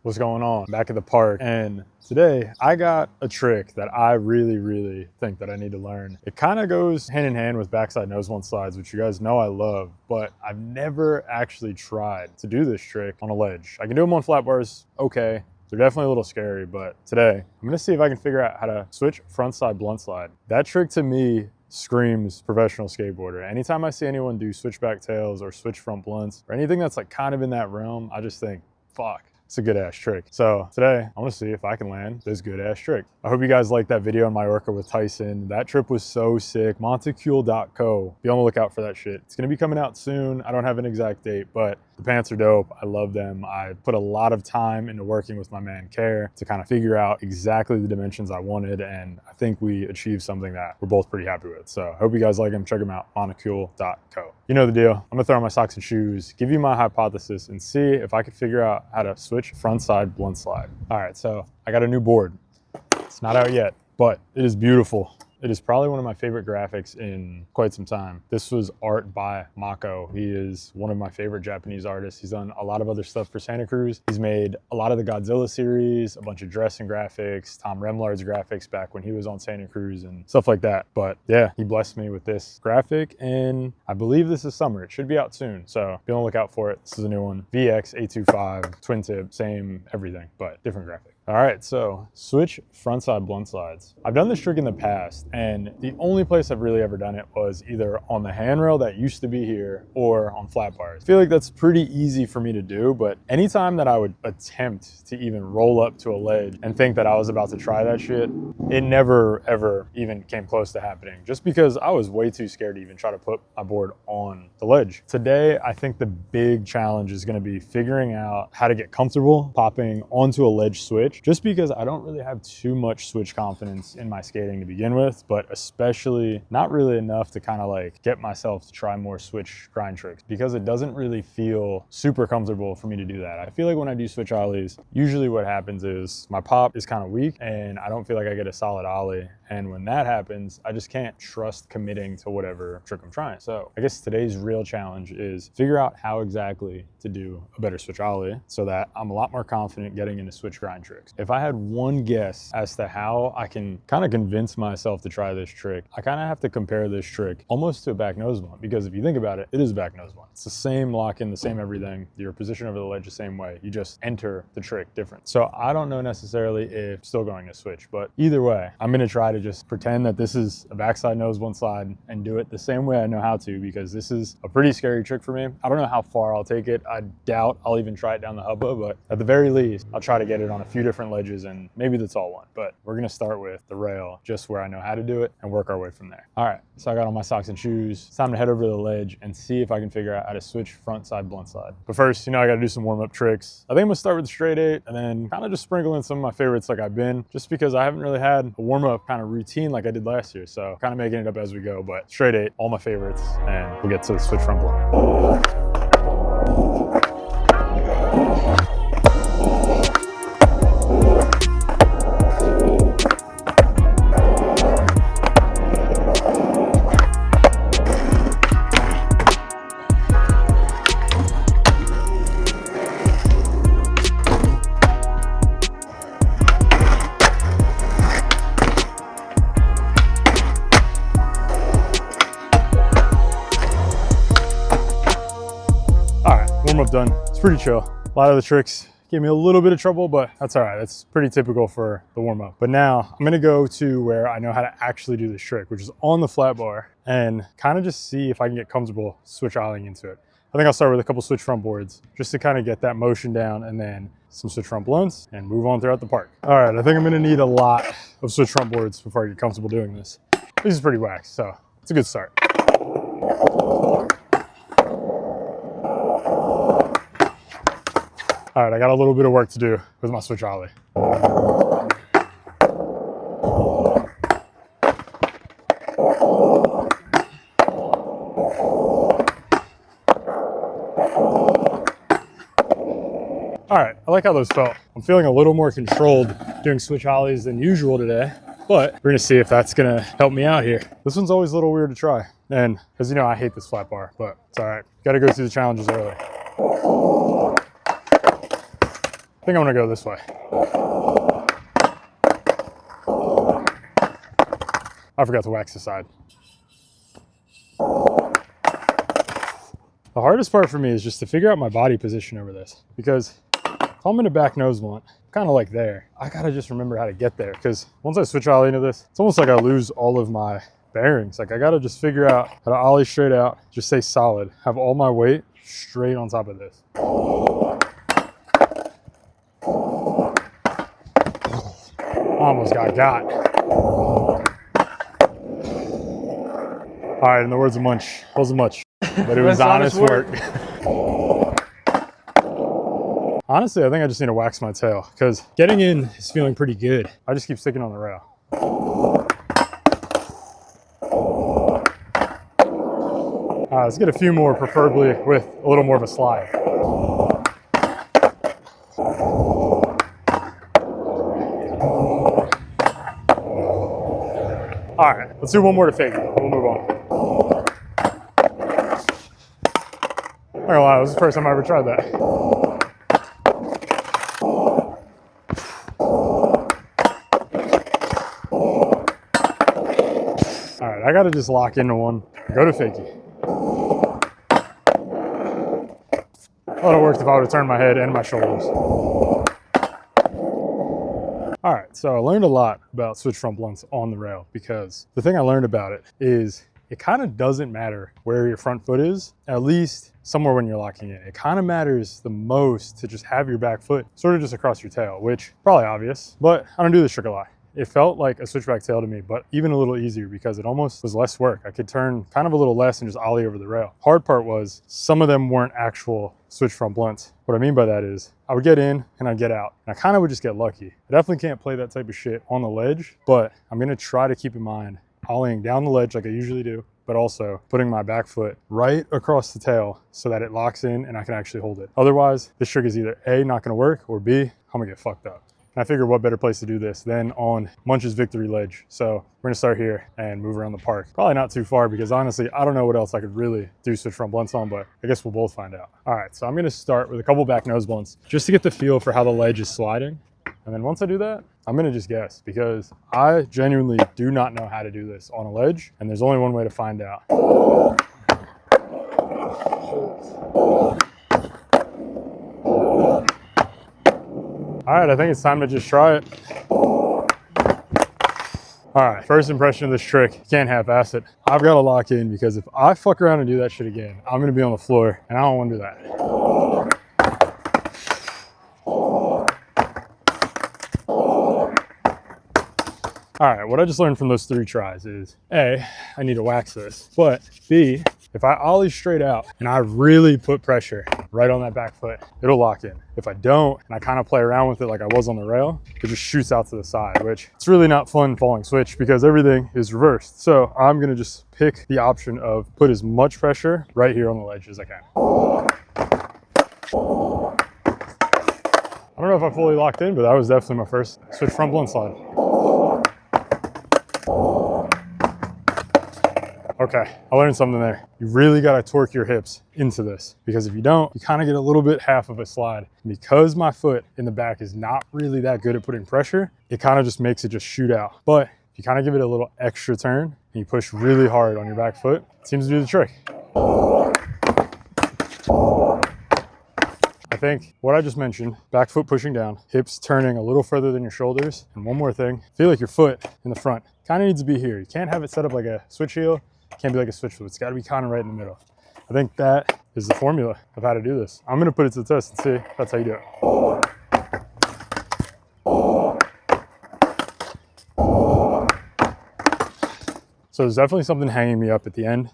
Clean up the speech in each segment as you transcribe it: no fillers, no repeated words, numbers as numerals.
What's going on? Back at the park, and today I got a trick that I really think that I need to learn. It kind of goes hand in hand with backside nose blunt slides, which you guys know I love, but I've never actually tried to do this trick on a ledge. I can do them on flat bars, okay. They're definitely a little scary, but today I'm gonna see if I can figure out how to switch frontside blunt slide. That trick to me screams professional skateboarder. Anytime I see anyone do switchback tails or switch front blunts or anything that's like kind of in that realm, I just think, fuck, it's a good ass trick. So today I want to see if I can land this good ass trick. I hope you guys liked that video on Mallorca with Tyson. That trip was so sick. Montecule.co. Be on the lookout for that shit. It's gonna be coming out soon. I don't have an exact date, but the pants are dope. I love them. I put a lot of time into working with my man Care to kind of figure out exactly the dimensions I wanted, and I think we achieved something that we're both pretty happy with. So I hope you guys like them. Check them out, montecule.co. You know the deal. I'm gonna throw on my socks and shoes, give you my hypothesis, and see if I can figure out how to switch frontside blunt slide. All right, so I got a new board. It's not out yet, but it is beautiful. It is probably one of my favorite graphics in quite some time. This was art by Maurio. He is one of my favorite Japanese artists. He's done a lot of other stuff for Santa Cruz. He's made a lot of the Godzilla series, a bunch of dressing graphics, Tom Remlard's graphics back when he was on Santa Cruz and stuff like that. But yeah, he blessed me with this graphic, and I believe this is summer. It should be out soon, so be on the lookout for it. This is a new one. VX825, twin tip, same everything, but different graphic. All right, so switch frontside blunt slides. I've done this trick in the past, and the only place I've really ever done it was either on the handrail that used to be here or on flat bars. I feel like that's pretty easy for me to do, but anytime that I would attempt to even roll up to a ledge and think that I was about to try that shit, it never ever even came close to happening, just because I was way too scared to even try to put my board on the ledge. Today, I think the big challenge is gonna be figuring out how to get comfortable popping onto a ledge switch, just because I don't really have too much switch confidence in my skating to begin with, but especially not really enough to kind of like get myself to try more switch grind tricks, because it doesn't really feel super comfortable for me to do that. I feel like when I do switch ollies, usually what happens is my pop is kind of weak and I don't feel like I get a solid ollie. And when that happens, I just can't trust committing to whatever trick I'm trying. So I guess today's real challenge is figure out how exactly to do a better switch ollie so that I'm a lot more confident getting into switch grind tricks. If I had one guess as to how I can kind of convince myself to try this trick, I kind of have to compare this trick almost to a back nose blunt, because if you think about it, it is a back nose blunt. It's the same lock-in, the same everything. Your position over the ledge the same way. You just enter the trick different. So I don't know necessarily if still going to switch, but either way, I'm going to try to just pretend that this is a backside nose blunt slide and do it the same way I know how to, because this is a pretty scary trick for me. I don't know how far I'll take it. I doubt I'll even try it down the hubba, but at the very least, I'll try to get it on a few different ledges, and maybe that's all one. But we're going to start with the rail, just where I know how to do it, and work our way from there. All right, so I got on my socks and shoes. It's time to head over to the ledge and see if I can figure out how to switch frontside blunt slide. But first, you know, I got to do some warm-up tricks. I think I'm going to start with the straight 8 and then kind of just sprinkle in some of my favorites like I've been, just because I haven't really had a warm-up kind of routine like I did last year. So kind of making it up as we go, but straight 8, all my favorites, and we'll get to the switch front blunt. Warm-up done. It's pretty chill. A lot of the tricks gave me a little bit of trouble, but that's all right. That's pretty typical for the warm-up. But now I'm gonna go to where I know how to actually do this trick, which is on the flat bar, and kind of just see if I can get comfortable switch ollieing into it. I think I'll start with a couple switch front boards just to kind of get that motion down, and then some switch front blunts, and move on throughout the park. All right, I think I'm gonna need a lot of switch front boards before I get comfortable doing this. This is pretty whack, so it's a good start. All right, I got a little bit of work to do with my switch ollie. All right, I like how those felt. I'm feeling a little more controlled doing switch ollies than usual today, but we're gonna see if that's gonna help me out here. This one's always a little weird to try. And as you know, I hate this flat bar, but it's all right. Gotta go through the challenges early. think I'm gonna go this way. I forgot to wax the side. The hardest part for me is just to figure out my body position over this, because if I'm in a back nose blunt, kind of like there, I gotta just remember how to get there, because once I switch ollie into this, it's almost like I lose all of my bearings. Like I gotta just figure out how to ollie straight out, just stay solid, have all my weight straight on top of this. Almost got. All right, in the words of Munch, wasn't much, but it was honest work. Honestly, I think I just need to wax my tail, because getting in is feeling pretty good. I just keep sticking on the rail. All right, let's get a few more, preferably with a little more of a slide. All right, let's do one more to fake it. We'll move on. I'm not gonna lie, this is the first time I ever tried that. All right, I gotta just lock into one, go to fakie. That would have worked if I would have turned my head and my shoulders. All right, so I learned a lot about switch front blunts on the rail, because the thing I learned about it is it kind of doesn't matter where your front foot is, at least somewhere when you're locking in. It kind of matters the most to just have your back foot sort of just across your tail, which probably obvious, but I don't do this trick a lot. It felt like a switchback tail to me, but even a little easier because it almost was less work. I could turn kind of a little less and just ollie over the rail. Hard part was some of them weren't actual switch front blunts. What I mean by that is I would get in and I'd get out. And I kind of would just get lucky. I definitely can't play that type of shit on the ledge, but I'm gonna try to keep in mind ollieing down the ledge like I usually do, but also putting my back foot right across the tail so that it locks in and I can actually hold it. Otherwise, this trick is either A, not gonna work, or B, I'm gonna get fucked up. And I figured what better place to do this than on Munch's victory ledge. So we're gonna start here and move around the park. Probably not too far, because honestly, I don't know what else I could really do switch front blunts on, but I guess we'll both find out. All right, so I'm gonna start with a couple back nose blunts just to get the feel for how the ledge is sliding. And then once I do that, I'm gonna just guess, because I genuinely do not know how to do this on a ledge, and there's only one way to find out. All right, I think it's time to just try it. All right, first impression of this trick, can't half-ass it. I've got to lock in, because if I fuck around and do that shit again, I'm gonna be on the floor, and I don't wanna do that. All right, what I just learned from those 3 tries is A, I need to wax this, but B, if I ollie straight out and I really put pressure right on that back foot, it'll lock in. If I don't, and I kind of play around with it like I was on the rail, it just shoots out to the side, which it's really not fun falling switch because everything is reversed. So I'm gonna just pick the option of put as much pressure right here on the ledge as I can. I don't know if I fully locked in, but that was definitely my first switch front blunt slide. Okay, I learned something there. You really gotta torque your hips into this, because if you don't, you kind of get a little bit half of a slide. Because my foot in the back is not really that good at putting pressure, it kind of just makes it just shoot out. But if you kind of give it a little extra turn and you push really hard on your back foot, it seems to do the trick. I think what I just mentioned, back foot pushing down, hips turning a little further than your shoulders. And one more thing, feel like your foot in the front kind of needs to be here. You can't have it set up like a switch heel. Can't be like a switch foot. It's got to be kind of right in the middle. I think that is the formula of how to do this. I'm going to put it to the test and see if that's how you do it. So there's definitely something hanging me up at the end,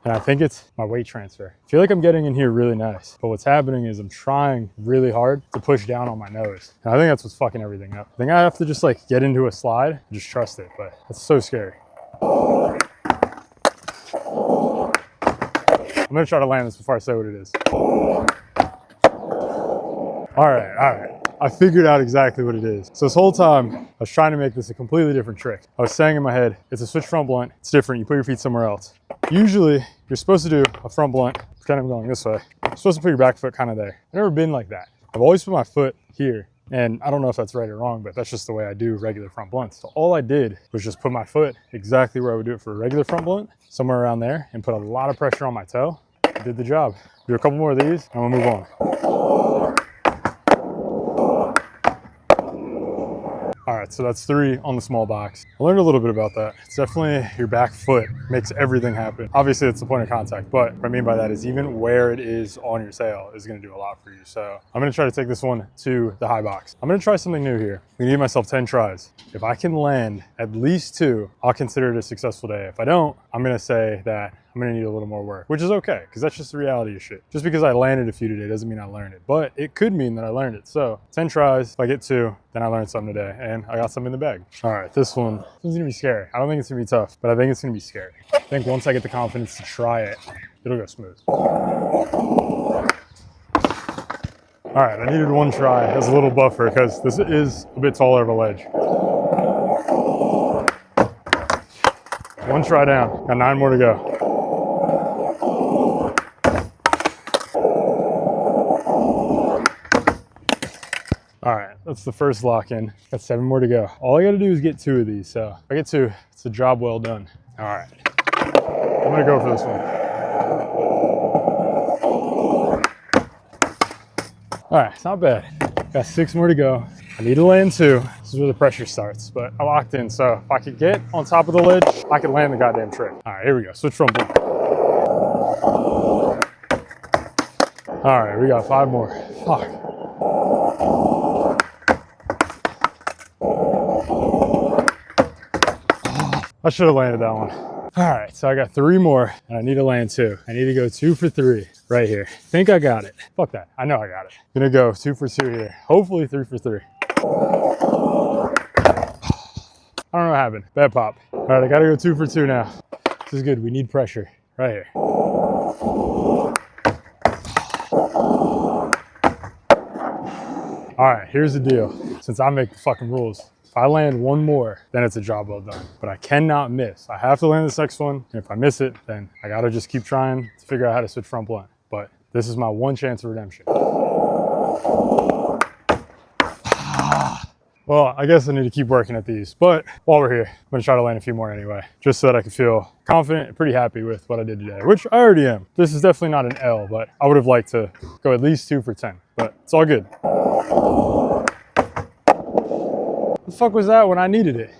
and I think it's my weight transfer. I feel like I'm getting in here really nice, but what's happening is I'm trying really hard to push down on my nose. And I think that's what's fucking everything up. I think I have to just like get into a slide and just trust it, but that's so scary. I'm gonna try to land this before I say what it is. All right. I figured out exactly what it is. So this whole time, I was trying to make this a completely different trick. I was saying in my head, it's a switch front blunt. It's different, you put your feet somewhere else. Usually, you're supposed to do a front blunt, pretend I'm going this way. You're supposed to put your back foot kind of there. I've never been like that. I've always put my foot here And I don't know if that's right or wrong, but that's just the way I do regular front blunts. So all I did was just put my foot exactly where I would do it for a regular front blunt, somewhere around there, and put a lot of pressure on my toe. I did the job. Do a couple more of these, and we'll move on. All right, so that's 3 on the small box. I learned a little bit about that. It's definitely your back foot makes everything happen. Obviously, it's the point of contact, but what I mean by that is even where it is on your sail is gonna do a lot for you. So I'm gonna try to take this one to the high box. I'm gonna try something new here. I'm gonna give myself 10 tries. If I can land at least 2, I'll consider it a successful day. If I don't, I'm gonna say that I'm gonna need a little more work, which is okay, because that's just the reality of shit. Just because I landed a few today doesn't mean I learned it, but it could mean that I learned it. So 10 tries, if I get 2, then I learned something today, and I got something in the bag. All right, this one's gonna be scary. I don't think it's gonna be tough, but I think it's gonna be scary. I think once I get the confidence to try it, it'll go smooth. All right, I needed 1 try as a little buffer because this is a bit taller of a ledge. 1 try down, got 9 more to go. All right, that's the first lock in. Got 7 more to go. All I gotta do is get 2 of these. So if I get 2, it's a job well done. All right, I'm gonna go for this one. All right, it's not bad. Got 6 more to go. I need to land 2. This is where the pressure starts, but I locked in. So if I could get on top of the ledge, I could land the goddamn trick. All right, here we go. Switch front blunt. All right, we got 5 more. Fuck. I should have landed that one. All right, so I got 3 more and I need to land 2. I need to go 2 for 3 right here. Think I got it. Fuck that, I know I got it. Gonna go 2 for 2 here. Hopefully 3 for 3. I don't know what happened, bad pop. All right, I gotta go 2 for 2 now. This is good, we need pressure right here. All right, here's the deal. Since I make the fucking rules, if I land 1 more, then it's a job well done. But I cannot miss. I have to land this next one. And if I miss it, then I gotta just keep trying to figure out how to switch front blunt. But this is my 1 chance of redemption. Well, I guess I need to keep working at these. But while we're here, I'm gonna try to land a few more anyway, just so that I can feel confident and pretty happy with what I did today, which I already am. This is definitely not an L, but I would have liked to go at least 2 for 10, but it's all good. The fuck was that when I needed it?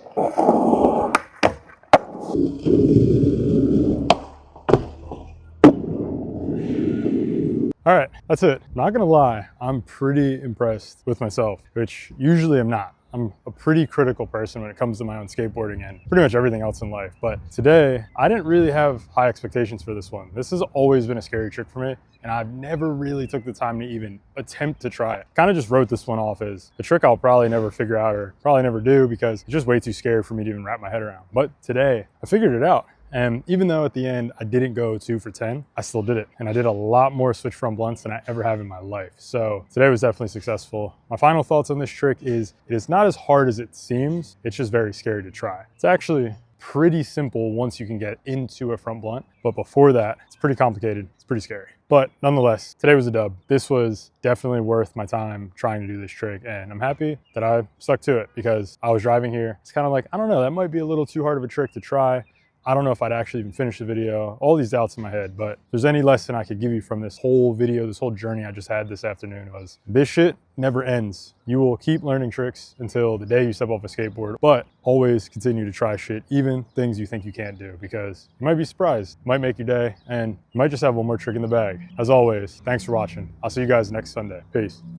All right, that's it. Not gonna lie, I'm pretty impressed with myself, which usually I'm not. I'm a pretty critical person when it comes to my own skateboarding and pretty much everything else in life. But today, I didn't really have high expectations for this one. This has always been a scary trick for me, and I've never really took the time to even attempt to try it. Kind of just wrote this one off as a trick I'll probably never figure out or probably never do because it's just way too scary for me to even wrap my head around. But today, I figured it out. And even though at the end I didn't go 2 for 10, I still did it. And I did a lot more switch front blunts than I ever have in my life. So today was definitely successful. My final thoughts on this trick is it is not as hard as it seems. It's just very scary to try. It's actually pretty simple once you can get into a front blunt. But before that, it's pretty complicated. It's pretty scary. But nonetheless, today was a dub. This was definitely worth my time trying to do this trick. And I'm happy that I stuck to it because I was driving here. It's kind of like, I don't know, that might be a little too hard of a trick to try. I don't know if I'd actually even finish the video, all these doubts in my head, but if there's any lesson I could give you from this whole video, this whole journey I just had this afternoon was this shit never ends. You will keep learning tricks until the day you step off a skateboard, but always continue to try shit, even things you think you can't do, because you might be surprised, it might make your day, and you might just have 1 more trick in the bag. As always, thanks for watching. I'll see you guys next Sunday. Peace.